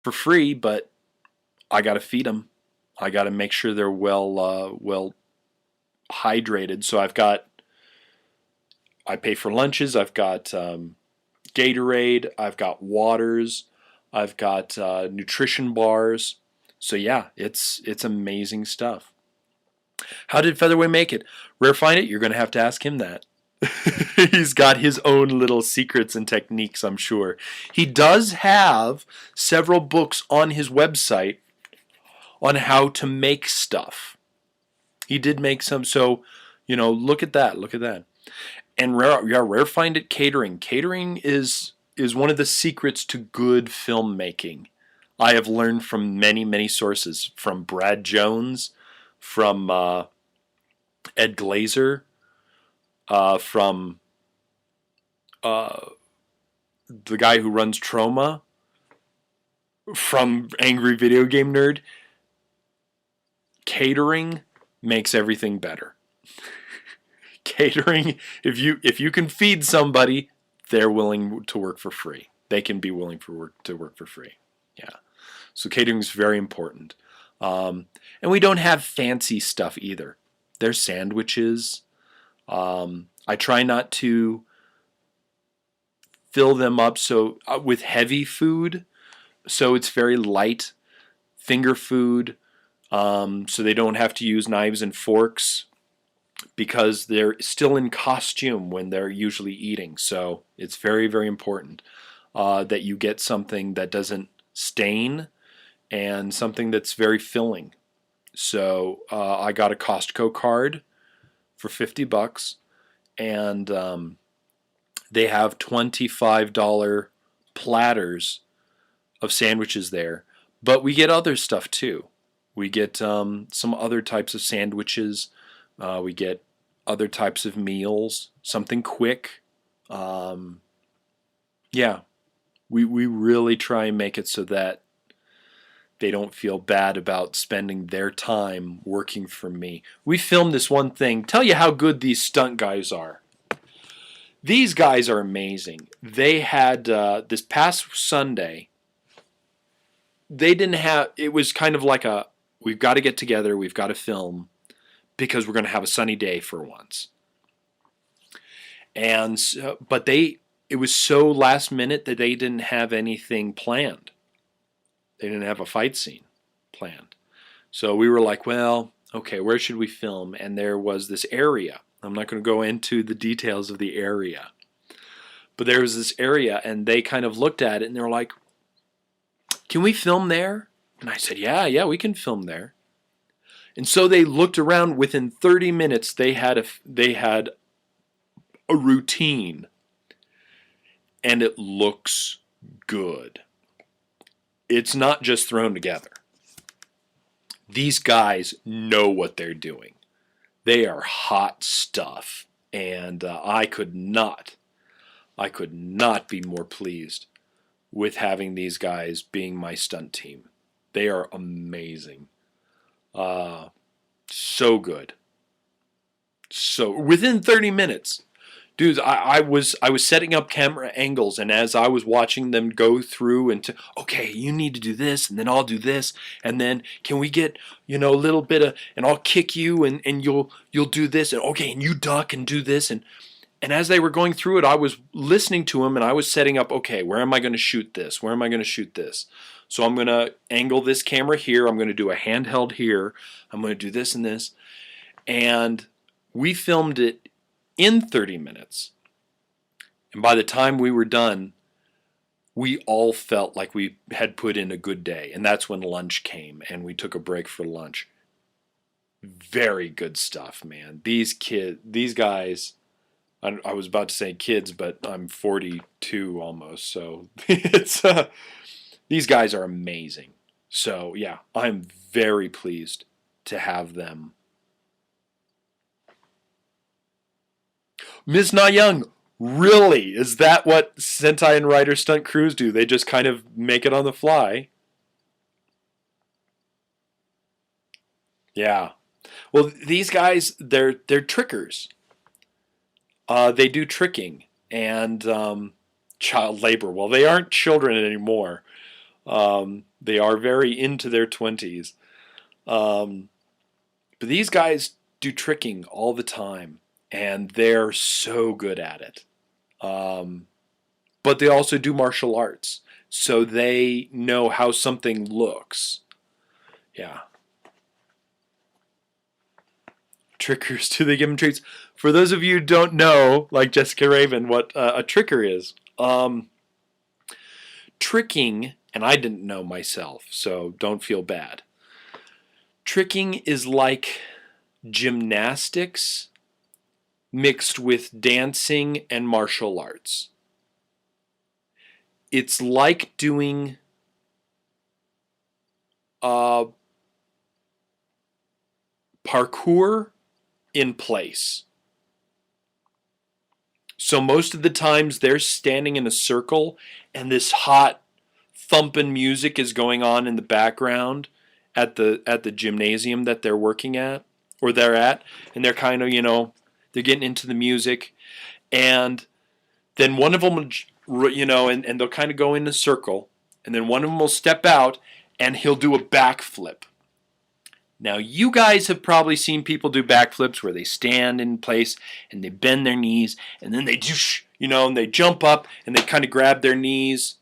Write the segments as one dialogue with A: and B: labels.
A: for free, but I got to feed them. I got to make sure they're well hydrated. So I pay for lunches. I've got Gatorade. I've got waters. I've got nutrition bars. So yeah, it's amazing stuff. How did Featherweight make it? Rare find it? You're going to have to ask him that. He's got his own little secrets and techniques, I'm sure. He does have several books on his website on how to make stuff. He did make some, so look at that. Look at that. And Rare Find It catering. Catering is one of the secrets to good filmmaking. I have learned from many sources, from Brad Jones, from Ed Glazer, from the guy who runs Troma, from Angry Video Game Nerd. Catering makes everything better. Catering, if you can feed somebody, they're willing to work for free. They can be willing to work for free. Yeah. So catering is very important. And we don't have fancy stuff either. There's sandwiches. I try not to fill them up with heavy food, so it's very light finger food, so they don't have to use knives and forks because they're still in costume when they're usually eating. So it's very important that you get something that doesn't stain and something that's very filling. So I got a Costco card for $50, and they have $25 platters of sandwiches there. But we get other stuff too. We get some other types of sandwiches. We get other types of meals, something quick. Yeah, we really try and make it so that they don't feel bad about spending their time working for me. We filmed this one thing. Tell you how good these stunt guys are. These guys are amazing. They had, this past Sunday, they didn't have, it was kind of like we've got to get together, we've got to film, because we're going to have a sunny day for once. And but it was so last minute that they didn't have anything planned. They didn't have a fight scene planned. So we were like, well, okay, where should we film? And there was this area. I'm not going to go into the details of the area. But there was this area, and they kind of looked at it, and they were like, can we film there? And I said, yeah, we can film there. And so they looked around. Within 30 minutes, they had a routine, and it looks good. It's not just thrown together. These guys know what they're doing. They are hot stuff, and I could not be more pleased with having these guys being my stunt team. They are amazing. So good. So within 30 minutes, dudes, I was setting up camera angles, and as I was watching them go through and okay, you need to do this, and then I'll do this, and then can we get a little bit of, and I'll kick you, and you'll do this, and okay, and you duck and do this, and as they were going through it, I was listening to them, and I was setting up, okay, where am I going to shoot this? Where am I going to shoot this? So I'm going to angle this camera here. I'm going to do a handheld here. I'm going to do this and this. And we filmed it in 30 minutes. And by the time we were done, we all felt like we had put in a good day. And that's when lunch came, and we took a break for lunch. Very good stuff, man. These guys, I was about to say kids, but I'm 42 almost. So it's these guys are amazing. So yeah, I'm very pleased to have them. Ms. Na Young, really? Is that what Sentai and Rider stunt crews do? They just kind of make it on the fly? Yeah. Well, these guys, they're trickers. They do tricking and child labor. Well, they aren't children anymore. They are very into their 20s. But these guys do tricking all the time, and they're so good at it. But they also do martial arts, so they know how something looks. Yeah. Trickers, do they give them treats? For those of you who don't know, like Jessica Raven, what a tricker is. Tricking, and I didn't know myself, so don't feel bad. Tricking is like gymnastics mixed with dancing and martial arts. It's like doing parkour in place. So most of the times they're standing in a circle and this hot thumping music is going on in the background at the gymnasium that they're working at or they're at, and they're kind of, they're getting into the music, and then one of them and they'll kind of go in a circle, and then one of them will step out and he'll do a backflip. Now, you guys have probably seen people do backflips where they stand in place and they bend their knees and then they and they jump up and they kind of grab their knees,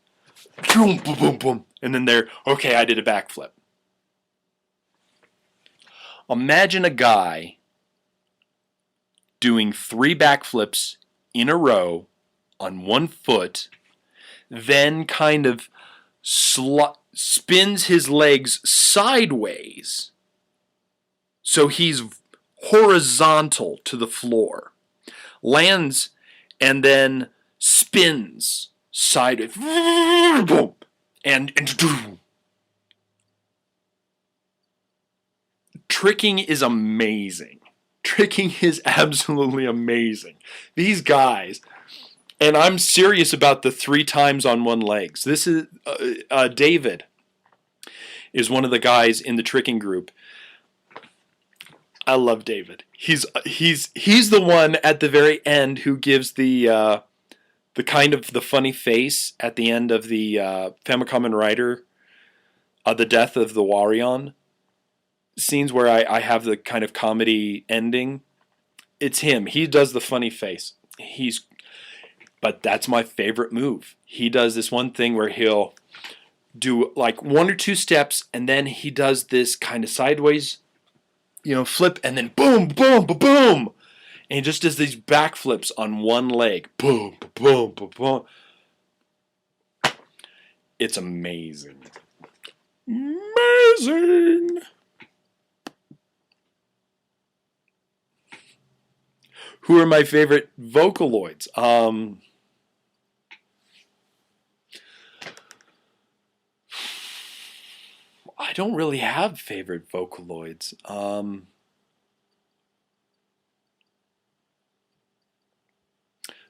A: boom, boom, boom, boom, and then they're, okay, I did a backflip. Imagine a guy doing 3 backflips in a row on one foot, then kind of spins his legs sideways so he's horizontal to the floor, lands, and then spins sideways, and tricking is amazing. Tricking is absolutely amazing. These guys, and I'm serious about the 3 times on one legs. This is David is one of the guys in the tricking group. I love David. He's the one at the very end who gives the kind of the funny face at the end of the Famicom and Rider, the death of the Warion scenes where I have the kind of comedy ending. It's him. He does the funny face. But that's my favorite move. He does this one thing where he'll do like 1 or 2 steps, and then he does this kind of sideways, flip, and then boom, boom, boom, boom. And he just does these backflips on one leg. Boom, boom, boom, boom. It's amazing. Amazing. Who are my favorite Vocaloids? I don't really have favorite Vocaloids.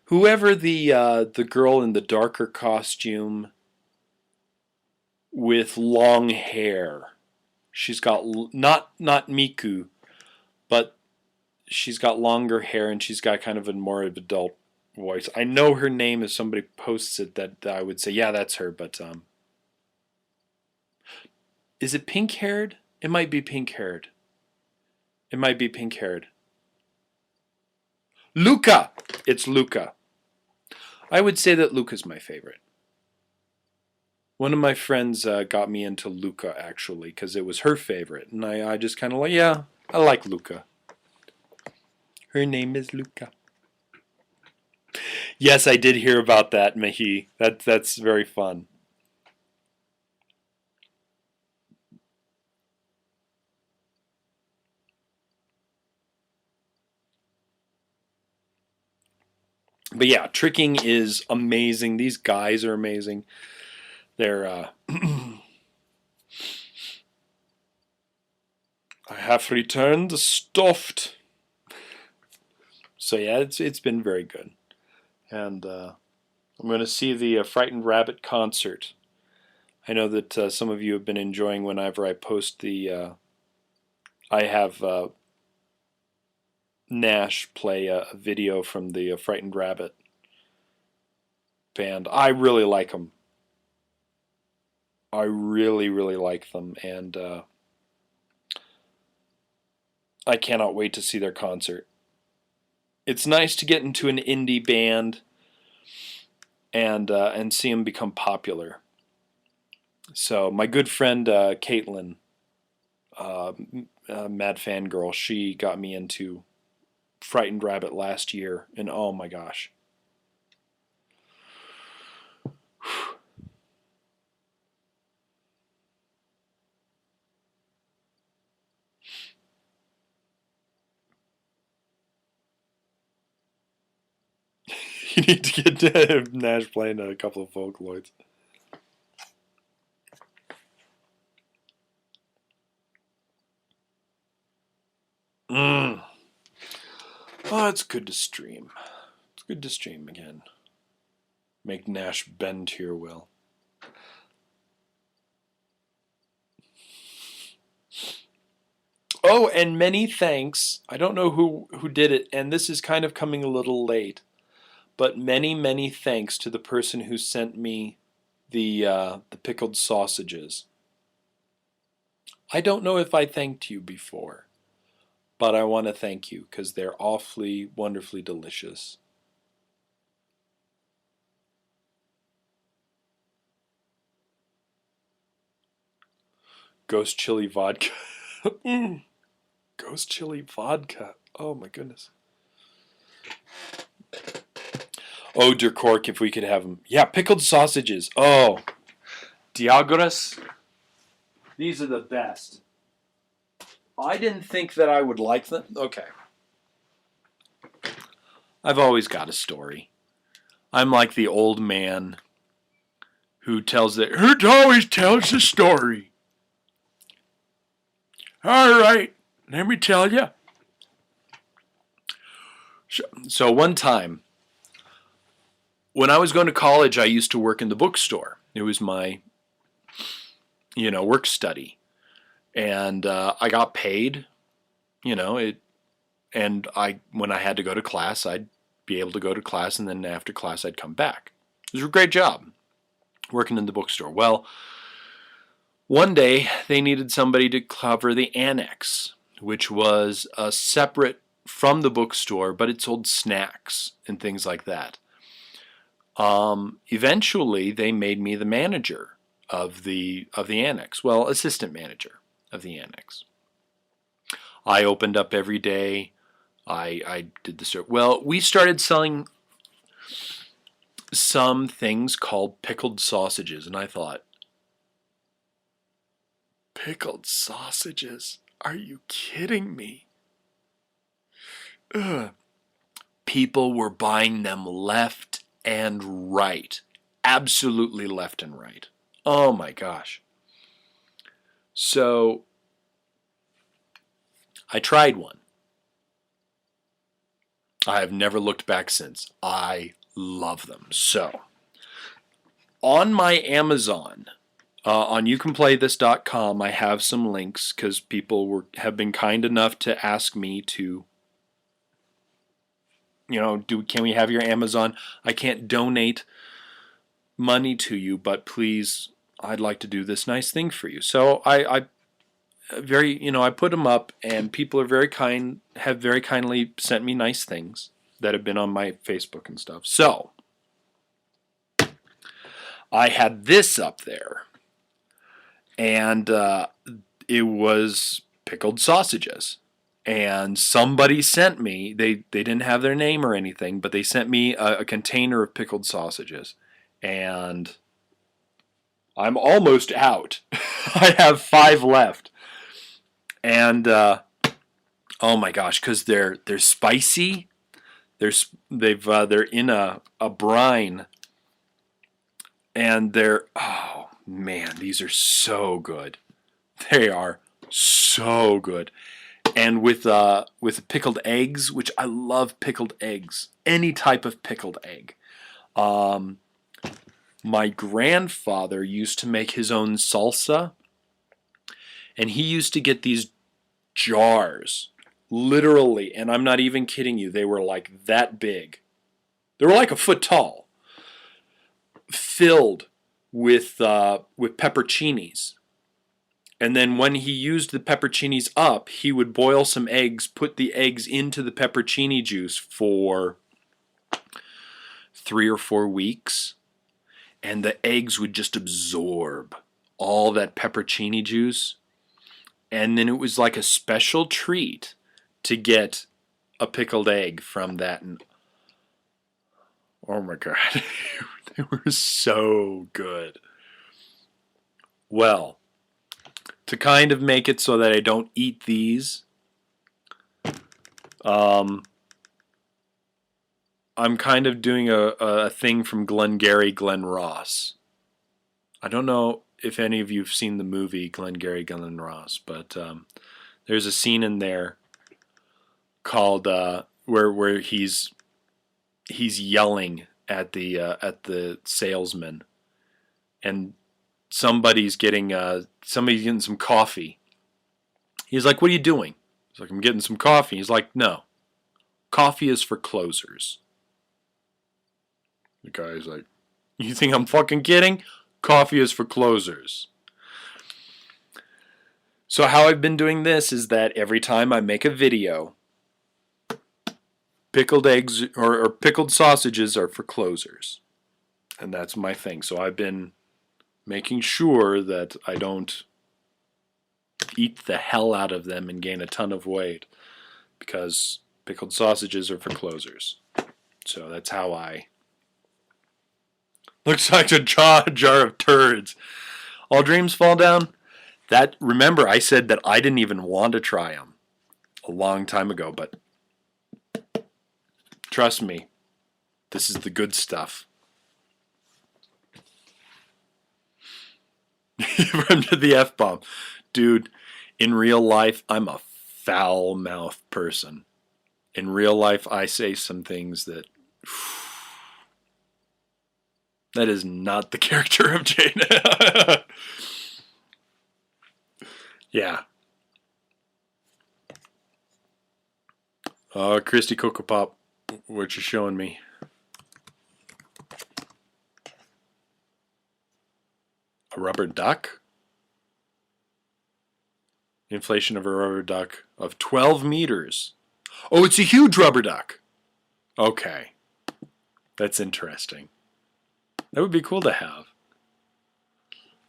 A: Whoever the girl in the darker costume with long hair. She's got not Miku, but she's got longer hair and she's got kind of a more adult voice. I know her name if somebody posts it that I would say, yeah, that's her, but is it pink-haired? It might be pink-haired. It might be pink-haired. Luca! It's Luca. I would say that Luca's my favorite. One of my friends got me into Luca, actually, because it was her favorite. And I just kind of like, yeah, I like Luca. Her name is Luca. Yes, I did hear about that, Mehi. That's very fun. But yeah, tricking is amazing. These guys are amazing. They're I have returned the stuffed. So yeah, it's been very good. And I'm going to see the Frightened Rabbit concert. I know that some of you have been enjoying whenever I post the I have Nash play a video from the Frightened Rabbit band. I really like them. I really, really like them, and I cannot wait to see their concert. It's nice to get into an indie band and see them become popular. So my good friend Caitlin, uh, Mad Fangirl, she got me into Frightened Rabbit last year, and oh my gosh. You need to get Nash playing a couple of Vocaloids. Mm. Oh, it's good to stream. It's good to stream again. Make Nash bend to your will. Oh, and many thanks. I don't know who did it, and this is kind of coming a little late, but many, many thanks to the person who sent me the pickled sausages. I don't know if I thanked you before, but I want to thank you because they're awfully, wonderfully delicious. Ghost chili vodka. Ghost chili vodka. Oh my goodness. Oh, dear Cork, if we could have them. Yeah, pickled sausages. Oh, Diagoras. These are the best. I didn't think that I would like them. Okay. I've always got a story. I'm like the old man who always tells a story. All right, let me tell you. So one time, when I was going to college, I used to work in the bookstore. It was my, work study, and I got paid. And when I had to go to class, I'd be able to go to class, and then after class, I'd come back. It was a great job working in the bookstore. Well, one day they needed somebody to cover the annex, which was separate from the bookstore, but it sold snacks and things like that. Eventually, they made me the manager of the annex. Well, assistant manager of the annex. I opened up every day. I did the service. Well, we started selling some things called pickled sausages, and I thought, pickled sausages? Are you kidding me? Ugh. People were buying them left and right. Absolutely left and right. Oh my gosh. So I tried one. I have never looked back since. I love them. So on my Amazon, on youcanplaythis.com, I have some links because people have been kind enough to ask me to, can we have your Amazon? I can't donate money to you, but please, I'd like to do this nice thing for you. So I put them up, and people have very kindly sent me nice things that have been on my Facebook and stuff. So I had this up there, and it was pickled sausages. And somebody sent me, they didn't have their name or anything, but they sent me a container of pickled sausages. And I'm almost out. I have 5 left. And oh my gosh, because they're spicy. They're in a brine, and oh man, these are so good. They are so good. And with pickled eggs, which I love pickled eggs, any type of pickled egg. My grandfather used to make his own salsa, and he used to get these jars, literally, and I'm not even kidding you, they were like that big. They were like a foot tall, filled with pepperoncinis. And then when he used the pepperoncinis up, he would boil some eggs, put the eggs into the pepperoncini juice for 3 or 4 weeks, and the eggs would just absorb all that pepperoncini juice. And then it was like a special treat to get a pickled egg from that. And oh my God, they were so good. Well, to kind of make it so that I don't eat these, I'm kind of doing a thing from Glengarry Glen Ross. I don't know if any of you have seen the movie Glengarry Glen Ross, but there's a scene in there called where he's yelling at the salesman, and somebody's getting some coffee. He's like, "What are you doing?" He's like, "I'm getting some coffee." He's like, "No, coffee is for closers." The guy's like, "You think I'm fucking kidding? Coffee is for closers." So how I've been doing this is that every time I make a video, pickled eggs or pickled sausages are for closers. And that's my thing. So I've been making sure that I don't eat the hell out of them and gain a ton of weight, because pickled sausages are for closers. So that's how I... Looks like a jar of turds. All dreams fall down? That, remember, I said that I didn't even want to try them a long time ago, but trust me, this is the good stuff. From the F-bomb. Dude, in real life, I'm a foul-mouthed person. In real life, I say some things that... That is not the character of Jane. Yeah. Christy Cocoa Pop, what you showing me? A rubber duck? Inflation of a rubber duck of 12 meters. Oh, it's a huge rubber duck. Okay. That's interesting. That would be cool to have.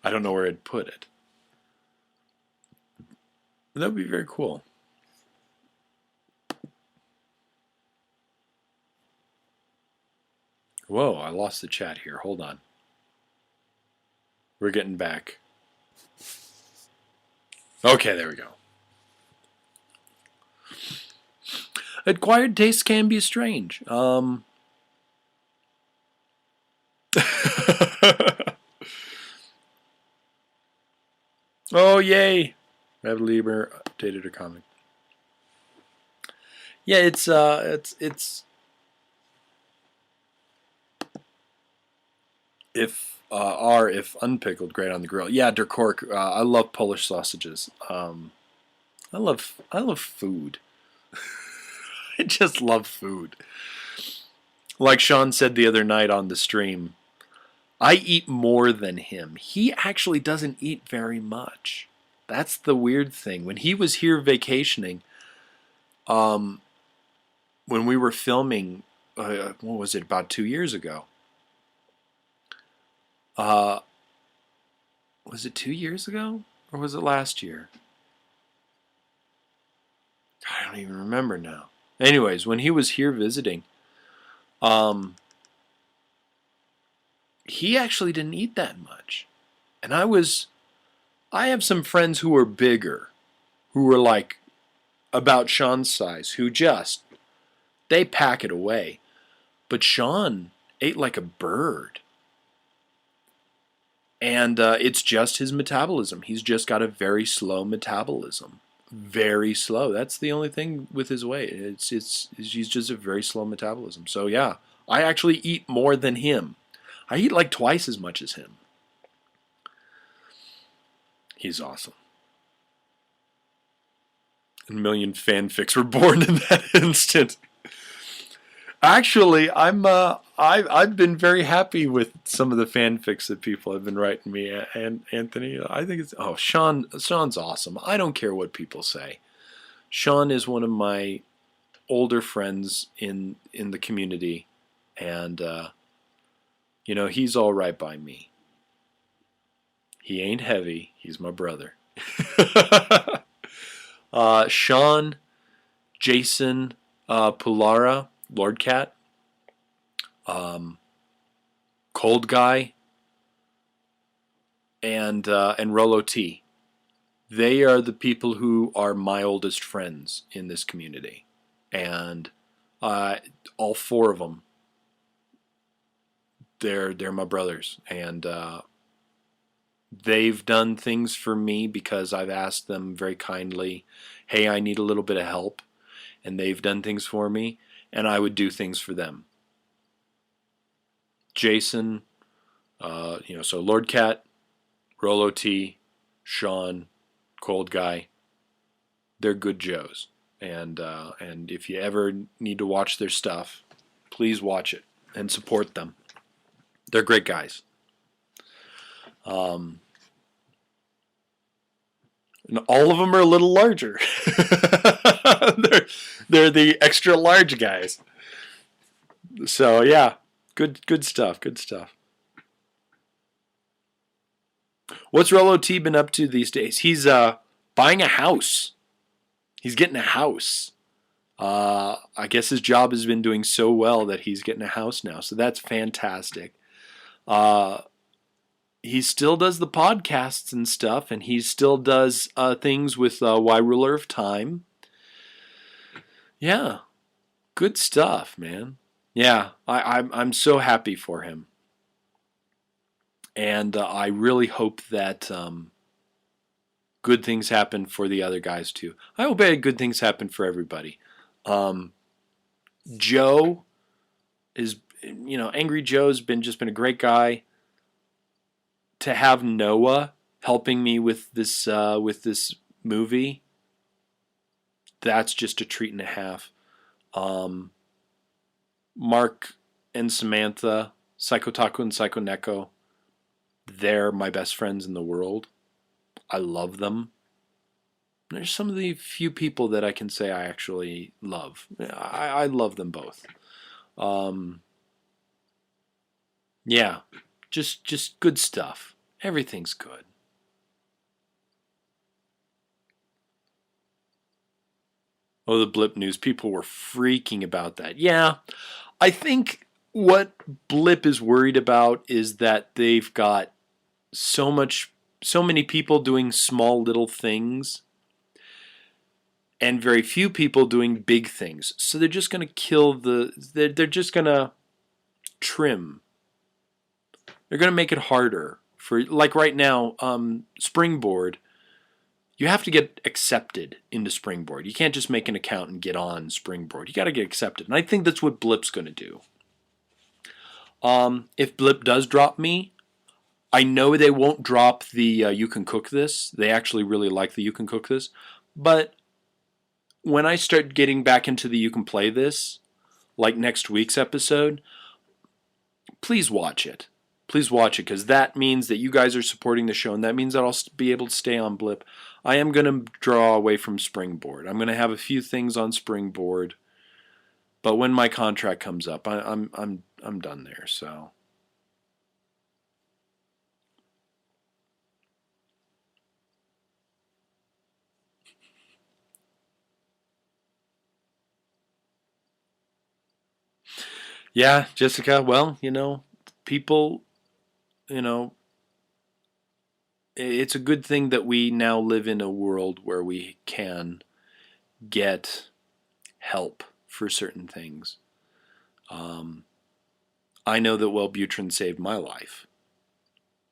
A: I don't know where I'd put it. That would be very cool. Whoa, I lost the chat here. Hold on. We're getting back. Okay, there we go. Acquired tastes can be strange. Oh, yay! Rav Lieber updated a comic. Yeah, it's if unpickled, great on the grill. Yeah, Der Kork, I love Polish sausages. I love food. I just love food. Like Sean said the other night on the stream, I eat more than him. He actually doesn't eat very much. That's the weird thing. When he was here vacationing, when we were filming, what was it, about 2 years ago? Was it 2 years ago? Or was it last year? I don't even remember now. Anyways, when he was here visiting, he actually didn't eat that much. And I have some friends who are bigger, who are like about Sean's size, who they pack it away. But Sean ate like a bird. And it's just his metabolism. He's just got a very slow metabolism. Very slow. That's the only thing with his weight. He's just a very slow metabolism. So yeah, I actually eat more than him. I eat like twice as much as him. He's awesome. A million fanfics were born in that instant. Actually, I'm I've been very happy with some of the fanfics that people have been writing me. And Anthony, I think it's Sean's awesome. I don't care what people say. Sean is one of my older friends in the community, and he's all right by me. He ain't heavy. He's my brother. Sean, Jason, Pulara, Lord Cat, Cold Guy, and Rolo T. They are the people who are my oldest friends in this community, and all four of them, they're my brothers, and they've done things for me because I've asked them very kindly, hey, I need a little bit of help, and they've done things for me, and I would do things for them. Jason, so Lord Cat, Rolo T, Sean, Cold Guy, they're good Joes. And if you ever need to watch their stuff, please watch it and support them. They're great guys. And all of them are a little larger. they're the extra large guys. So yeah, good stuff. Good stuff. What's Rolo T been up to these days? He's buying a house. He's getting a house. I guess his job has been doing so well that he's getting a house now. So that's fantastic. He still does the podcasts and stuff, and he still does things with Y Ruler of Time. Yeah, good stuff, man. Yeah, I'm so happy for him. And I really hope that good things happen for the other guys too. I hope good things happen for everybody. Joe is, Angry Joe's been a great guy. To have Noah helping me with this movie, that's just a treat and a half. Mark and Samantha, Psychotaku and Psycho Neko, they're my best friends in the world. I love them. There's some of the few people that I can say I actually love. I love them both. Yeah, just good stuff. Everything's good. Oh, the blip news. People were freaking about that. Yeah, I think what Blip is worried about is that they've got so many people doing small little things and very few people doing big things. So they're just going to kill they're just going to trim. They're going to make it harder for, like right now, Springboard. You have to get accepted into Springboard. You can't just make an account and get on Springboard. You got to get accepted. And I think that's what Blip's going to do. If Blip does drop me, I know they won't drop the You Can Cook This. They actually really like the You Can Cook This. But when I start getting back into the You Can Play This, like next week's episode, please watch it. Please watch it, because that means that you guys are supporting the show, and that means that I'll be able to stay on Blip. I am going to draw away from Springboard. I'm going to have a few things on Springboard, but when my contract comes up, I'm done there. So. Yeah, Jessica, well, people, it's a good thing that we now live in a world where we can get help for certain things. I know that Wellbutrin saved my life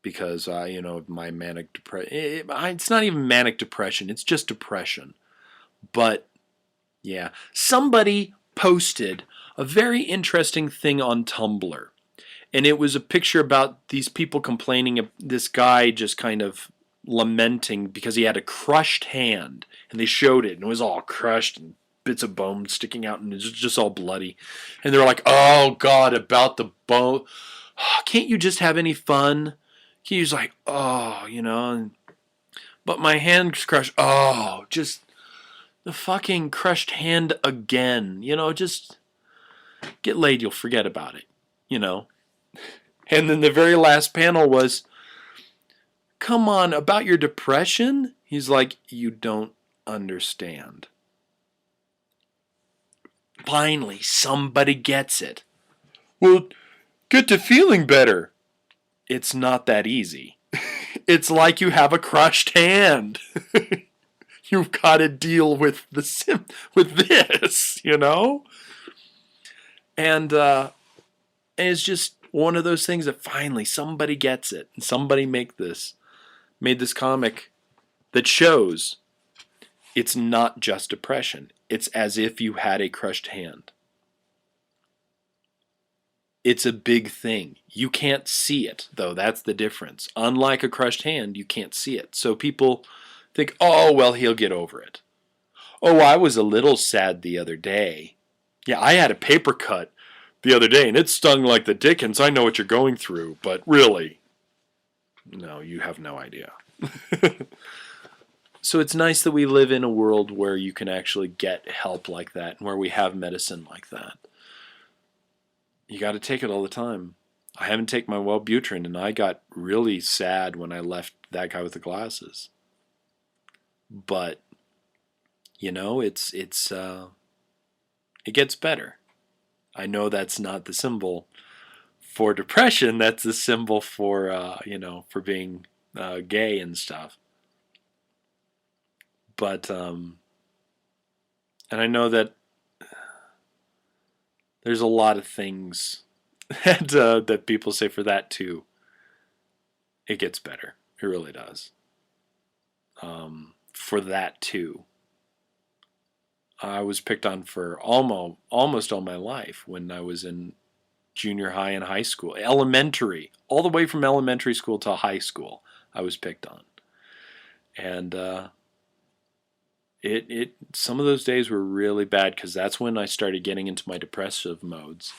A: because, my manic depression. It's not even manic depression, it's just depression. But, yeah, somebody posted a very interesting thing on Tumblr. And it was a picture about these people complaining, this guy just kind of lamenting because he had a crushed hand. And they showed it, and it was all crushed and bits of bone sticking out, and it's just all bloody. And they're like, "Oh God, about the bone. Can't you just have any fun?" He's like, "Oh, but my hand's crushed. Oh, just the fucking crushed hand again. Just get laid. You'll forget about it. And then the very last panel was, come on, about your depression? He's like, you don't understand. Finally, somebody gets it. Well, get to feeling better. It's not that easy. It's like you have a crushed hand. You've got to deal with this, And it's just one of those things that finally somebody gets it, and somebody made this comic that shows it's not just depression. It's as if you had a crushed hand. It's a big thing. You can't see it, though. That's the difference. Unlike a crushed hand, you can't see it. So people think, oh, well, he'll get over it. Oh, I was a little sad the other day. Yeah, I had a paper cut the other day, and it stung like the dickens. I know what you're going through, but really, no, you have no idea. So it's nice that we live in a world where you can actually get help like that, and where we have medicine like that. You got to take it all the time. I haven't taken my Wellbutrin, and I got really sad when I left that guy with the glasses. But it gets better. I know that's not the symbol for depression. That's the symbol for for being gay and stuff. But and I know that there's a lot of things that people say for that too. It gets better. It really does. For that too. I was picked on for almost all my life when I was in junior high and high school. Elementary. All the way from elementary school to high school, I was picked on. And some of those days were really bad because that's when I started getting into my depressive modes.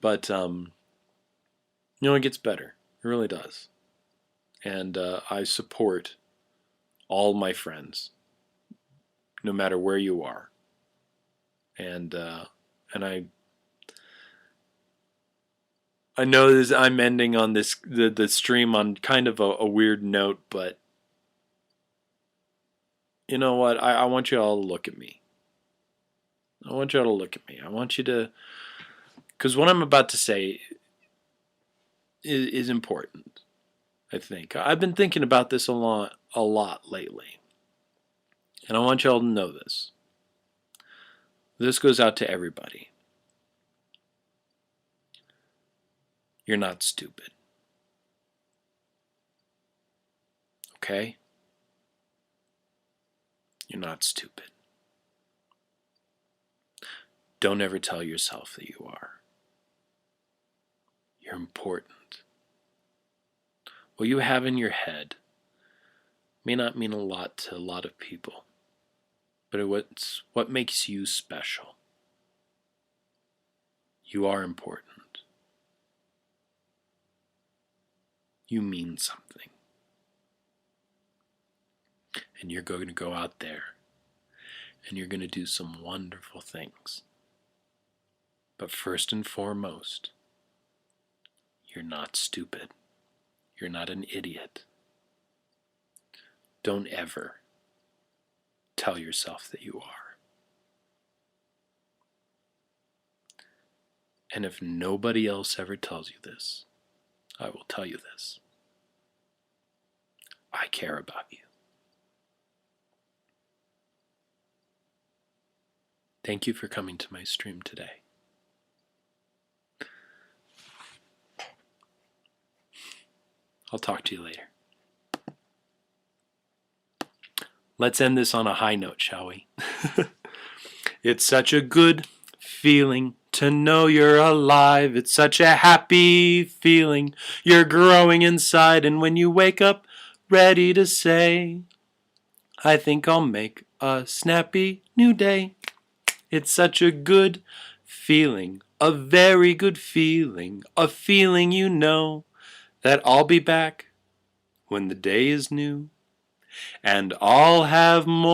A: But it gets better. It really does. And I support all my friends, no matter where you are. And I know this, I'm ending on the stream on kind of a weird note, but you know what? I want you all to look at me. I want you to, because what I'm about to say is important, I think. I've been thinking about this a lot lately. And I want you all to know this. This goes out to everybody. You're not stupid. Okay? You're not stupid. Don't ever tell yourself that you are. You're important. What you have in your head may not mean a lot to a lot of people, but it's what makes you special. You are important. You mean something. And you're going to go out there and you're going to do some wonderful things. But first and foremost, you're not stupid. You're not an idiot. Don't ever tell yourself that you are. And if nobody else ever tells you this, I will tell you this. I care about you. Thank you for coming to my stream today. I'll talk to you later. Let's end this on a high note, shall we? It's such a good feeling to know you're alive. It's such a happy feeling. You're growing inside, and when you wake up, ready to say, I think I'll make a snappy new day. It's such a good feeling, a very good feeling, a feeling you know that I'll be back when the day is new, and I'll have more